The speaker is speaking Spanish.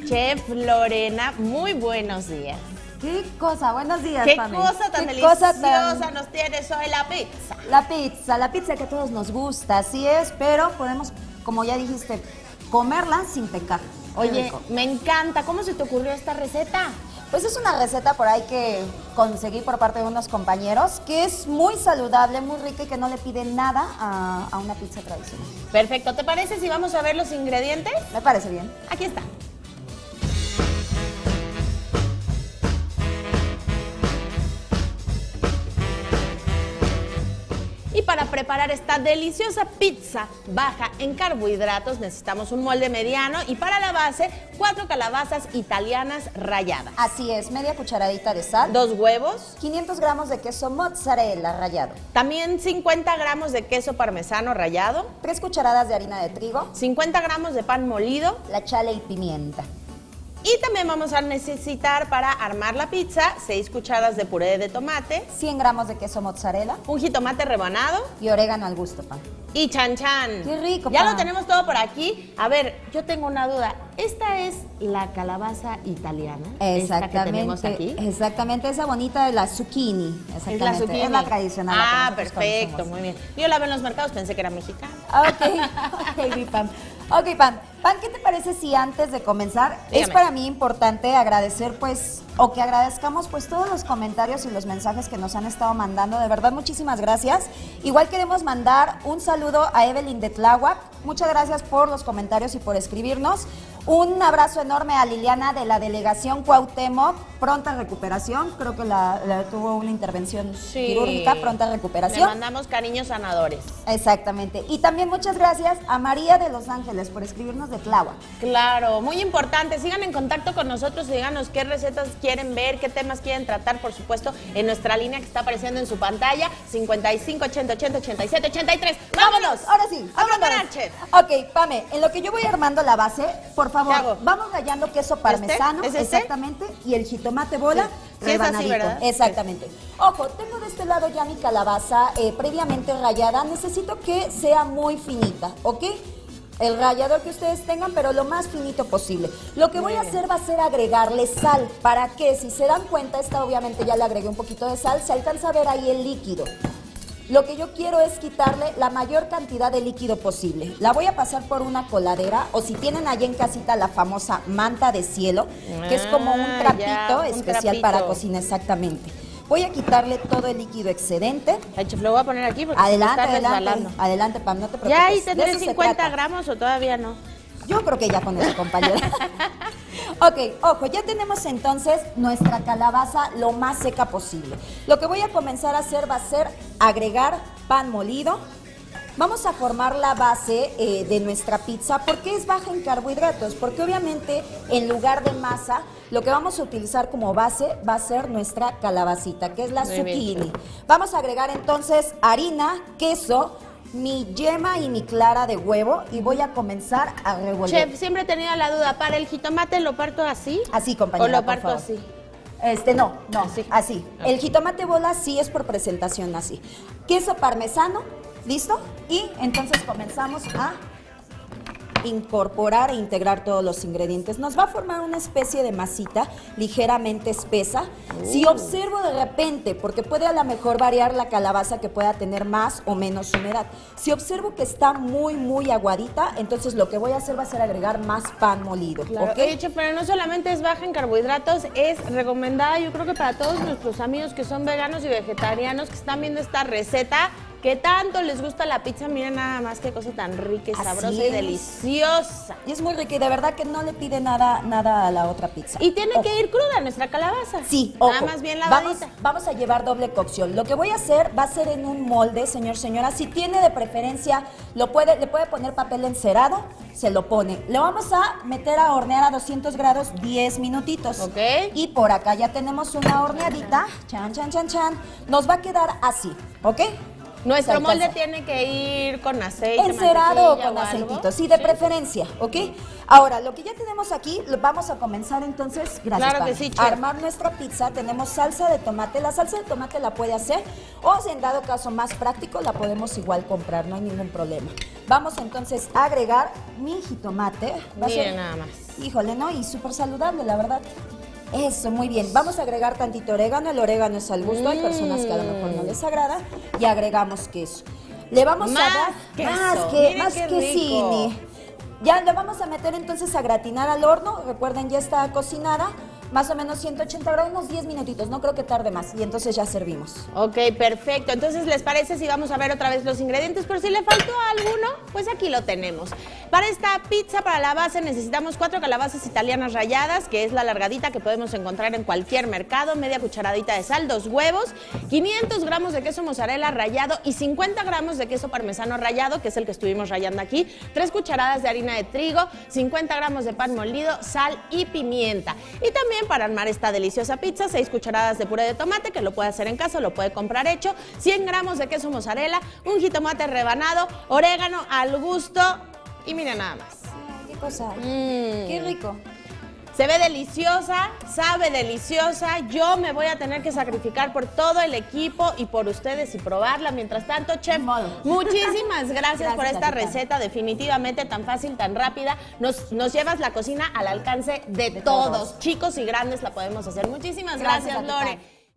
Chef Lorena, muy buenos días. ¿Qué cosa? Buenos días, ¿Qué Pame. cosa tan deliciosa nos tienes hoy la pizza? La pizza que a todos nos gusta, así es, pero podemos, como ya dijiste, comerla sin pecar. Oye, me encanta. ¿Cómo se te ocurrió esta receta? Pues es una receta por ahí que conseguí por parte de unos compañeros, que es muy saludable, muy rica y que no le pide nada a una pizza tradicional. Perfecto. ¿Te parece si vamos a ver los ingredientes? Me parece bien. Aquí está. Y para preparar esta deliciosa pizza baja en carbohidratos necesitamos un molde mediano y para la base 4 calabazas italianas ralladas. Así es, media cucharadita de sal. 2 huevos. 500 gramos de queso mozzarella rallado. También 50 gramos de queso parmesano rallado. 3 cucharadas de harina de trigo. 50 gramos de pan molido. La chale y pimienta. Y también vamos a necesitar para armar la pizza 6 cucharadas de puré de tomate, 100 gramos de queso mozzarella un jitomate rebanado y orégano al gusto, Pam. y chan chan. ¡Qué rico, Ya Pam! lo tenemos todo por aquí. A ver, yo tengo una duda. ¿Esta es la calabaza italiana? ¿Esta que tenemos aquí? Exactamente, esa bonita de la zucchini. Exactamente. Es la zucchini. Es la tradicional. la Ah, que nosotros perfecto, conocemos. muy bien. Yo la veo en los mercados, pensé que era mexicana. Ok, Pam. Ok, Pam. Pam, ¿qué te parece si antes de comenzar Dígame. es para mí importante agradecer, pues, o que agradezcamos, pues, todos los comentarios y los mensajes que nos han estado mandando? De verdad, muchísimas gracias. Igual queremos mandar un saludo a Evelyn de Tláhuac. Muchas gracias por los comentarios y por escribirnos. Un abrazo enorme a Liliana de la delegación Cuauhtémoc. Pronta recuperación. Creo que tuvo una intervención quirúrgica. Pronta recuperación. Le mandamos cariños sanadores. Exactamente. Y también muchas gracias a María de Los Ángeles por escribirnos de Tláhuac. Claro, muy importante. Sigan en contacto con nosotros y díganos qué recetas quieren ver, qué temas quieren tratar, por supuesto, en nuestra línea que está apareciendo en su pantalla, 55 80 80 87 83. ¡Vámonos! Ahora sí, ¡A preparar, chef! Ok, Pame, en lo que yo voy armando la base, por ¿Qué hago? favor, vamos rallando queso parmesano, ¿Es este? exactamente, y el jitomate bola Sí, es así, rebanadito. ¿verdad? Exactamente. Ojo, tengo de este lado ya mi calabaza previamente rallada. Necesito que sea muy finita, ¿ok? El rallador que ustedes tengan, pero lo más finito posible. Lo que voy a hacer va a ser agregarle sal. ¿Para qué? Si se dan cuenta, esta obviamente ya le agregué un poquito de sal. Se alcanza a ver ahí el líquido. Lo que yo quiero es quitarle la mayor cantidad de líquido posible. La voy a pasar por una coladera, o si tienen allí en casita la famosa manta de cielo, que es como un trapito especial para cocina, exactamente. Voy a quitarle todo el líquido excedente. Ay, chef, lo voy a poner aquí porque Adelante, se me está adelante, resbalando. adelante, Pam, no te preocupes. ¿Ya ahí De tendré eso se 50 trata. gramos o todavía no? Yo creo que ya con eso, compañera. Ok, ojo, ya tenemos entonces nuestra calabaza lo más seca posible. Lo que voy a comenzar a hacer va a ser agregar pan molido. Vamos a formar la base de nuestra pizza. ¿Por qué es baja en carbohidratos? Porque obviamente en lugar de masa, lo que vamos a utilizar como base va a ser nuestra calabacita, que es la Muy bien. zucchini. Vamos a agregar entonces harina, queso, mi yema y mi clara de huevo y voy a comenzar a revolver. Chef, siempre he tenido la duda, ¿para el jitomate lo parto así? Así, compañera, ¿O lo por parto favor. así? No, Así. así. El jitomate bola sí es por presentación así. Queso parmesano, ¿listo? Y entonces comenzamos a incorporar e integrar todos los ingredientes. Nos va a formar una especie de masita ligeramente espesa. Si observo de repente, porque puede a lo mejor variar la calabaza que pueda tener más o menos humedad. Si observo que está muy aguadita, entonces lo que voy a hacer va a ser agregar más pan molido. Claro. ¿Ok? Oye, chef, pero no solamente es baja en carbohidratos, es recomendada, yo creo que para todos nuestros amigos que son veganos y vegetarianos que están viendo esta receta, que tanto les gusta la pizza, miren nada más qué cosa tan rica y Así sabrosa y es. deliciosa. Y es muy rica y de verdad que no le pide nada a la otra pizza. Y tiene Ojo. que ir cruda nuestra calabaza. Sí, ojo. Nada más bien lavadita. Vamos a llevar doble cocción. Lo que voy a hacer va a ser en un molde, señora. Si tiene de preferencia, le puede poner papel encerado, se lo pone. Le vamos a meter a hornear a 200 grados 10 minutitos. Ok. Y por acá ya tenemos una horneadita. Chan. Nos va a quedar así, ¿ok? Nuestro se molde alcanza. tiene que ir con aceite, Encerado o mantequilla con o algo. aceitito, sí, de preferencia, ¿ok? Ahora, lo que ya tenemos aquí, lo vamos a comenzar entonces, gracias, Claro que Pame, sí, chef. a armar nuestra pizza. Tenemos salsa de tomate, la salsa de tomate la puede hacer, o si en dado caso más práctico, la podemos igual comprar, no hay ningún problema. Vamos entonces a agregar mi jitomate. Va a Miren ser- nada más. Híjole, ¿no? Y súper saludable, la verdad. Eso, muy bien. Vamos a agregar tantito orégano. El orégano es al gusto. Hay personas que a lo mejor no les agrada. Y agregamos queso. Le vamos Más a dar queso. Miren más qué quesini. rico. Ya lo vamos a meter entonces a gratinar al horno. Recuerden, ya está cocinada. Más o menos 180 grados, unos 10 minutitos. No creo que tarde más. Y entonces ya servimos. Ok, perfecto. Entonces, ¿les parece si vamos a ver otra vez los ingredientes? Por si le faltó alguno, pues aquí lo tenemos. Para esta pizza, para la base, necesitamos 4 calabazas italianas ralladas, que es la largadita que podemos encontrar en cualquier mercado, media cucharadita de sal, 2 huevos, 500 gramos de queso mozzarella rallado y 50 gramos de queso parmesano rallado, que es el que estuvimos rallando aquí, 3 cucharadas de harina de trigo, 50 gramos de pan molido, sal y pimienta. Y también para armar esta deliciosa pizza, 6 cucharadas de puré de tomate, que lo puede hacer en casa, lo puede comprar hecho, 100 gramos de queso mozzarella, un jitomate rebanado, orégano al gusto y miren nada más. Qué cosa. Qué rico. Se ve deliciosa, sabe deliciosa. Yo me voy a tener que sacrificar por todo el equipo y por ustedes y probarla. Mientras tanto, chef, Ni modo. muchísimas gracias por esta Capitán. receta definitivamente tan fácil, tan rápida. Nos llevas la cocina al alcance de todos. todos. Chicos y grandes la podemos hacer. Muchísimas Gracias, gracias capitán. Lore.